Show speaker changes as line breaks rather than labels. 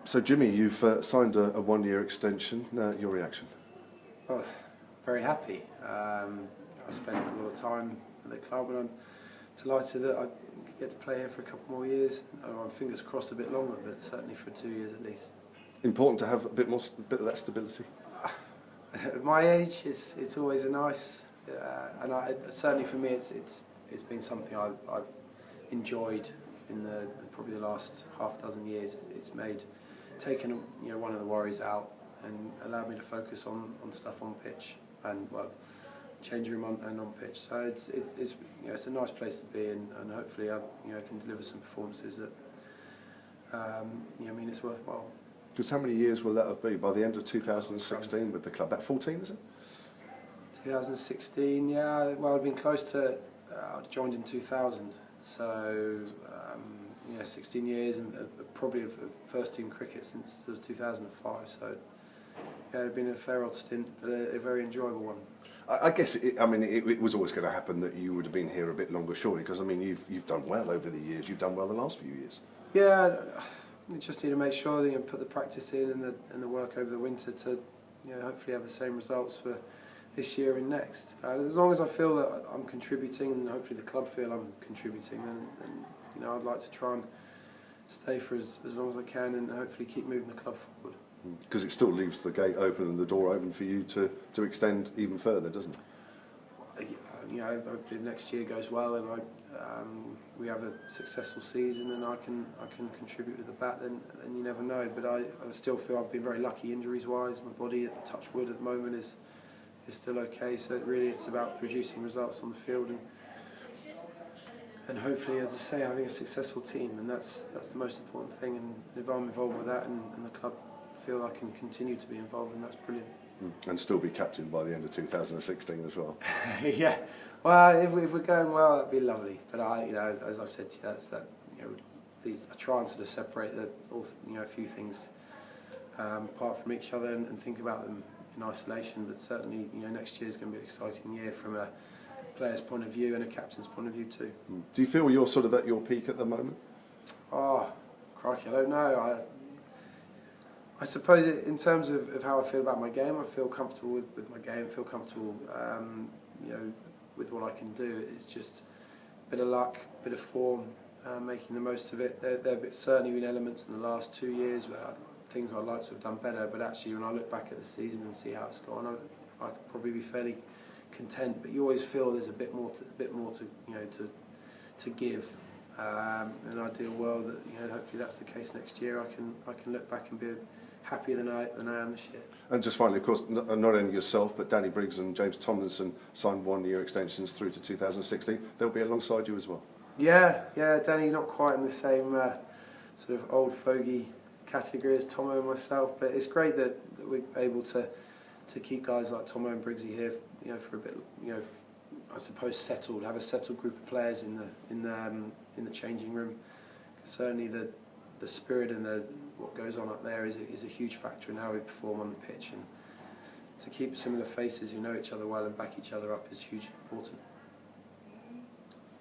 So Jimmy, you've signed a one-year extension. Your reaction?
Oh, very happy. I spent a lot of time at the club, and I'm delighted that I get to play here for a couple more years. I'm fingers crossed a bit longer, but certainly for 2 years at least.
Important to have a bit of that stability.
At my age, it's always a nice, and certainly for me, it's been something I've enjoyed in probably the last half dozen years. It's taken one of the worries out and allowed me to focus on stuff on pitch and change room and on pitch. So it's a nice place to be, and hopefully I can deliver some performances that mean it's worthwhile.
Because how many years will that have been by the end of 2016 with the club? About 14, is it?
2016, yeah. Well, I've been close to. I joined in 2000, so 16 years, and probably of first team cricket since 2005. So yeah, it's been a fair old stint, but a very enjoyable one.
I guess it was always going to happen that you would have been here a bit longer, surely, because you've done well over the years. You've done well the last few years. Yeah,
you just need to make sure that you put the practice in and the work over the winter to hopefully have the same results for this year and next. As long as I feel that I'm contributing, and hopefully the club feel I'm contributing, then I'd like to try and stay for as long as I can, and hopefully keep moving the club forward.
Because it still leaves the gate open and the door open for you to extend even further, doesn't it?
Hopefully next year goes well, and we have a successful season, and I can contribute with the bat. Then you never know. But I still feel I've been very lucky injuries wise. My body, touch wood, at the moment is still okay. So really, it's about producing results on the field, and hopefully, as I say, having a successful team, and that's the most important thing. And if I'm involved with that, and the club feel I can continue to be involved, and that's brilliant.
And still be captain by the end of 2016 as well.
Yeah, well, if we're going well, that'd be lovely. But as I've said to you, I try and sort of separate a few things apart from each other and think about them in isolation. But certainly, next year is going to be an exciting year from a player's point of view and a captain's point of view too.
Do you feel you're sort of at your peak at the moment?
Oh, crikey, I don't know. I suppose in terms of how I feel about my game, I feel comfortable with my game, feel comfortable with what I can do. It's just a bit of luck, a bit of form, making the most of it. There have certainly been elements in the last 2 years where things I'd like to have done better, but actually when I look back at the season and see how it's gone, I could probably be fairly content. But you always feel there's a bit more to give. In an ideal world, that hopefully that's the case next year. I can look back and be happier than I am this year. And
just finally, of course, not only yourself, but Danny Briggs and James Tomlinson signed one-year extensions through to 2016. They'll be alongside you as well.
Yeah. Danny not quite in the same sort of old fogey category as Tomo and myself, but it's great that we're able to keep guys like Tomo and Briggsy here, for a bit, I suppose have a settled group of players in the changing room. Certainly the spirit and what goes on up there is a huge factor in how we perform on the pitch, and to keep similar faces who know each other well and back each other up is hugely important.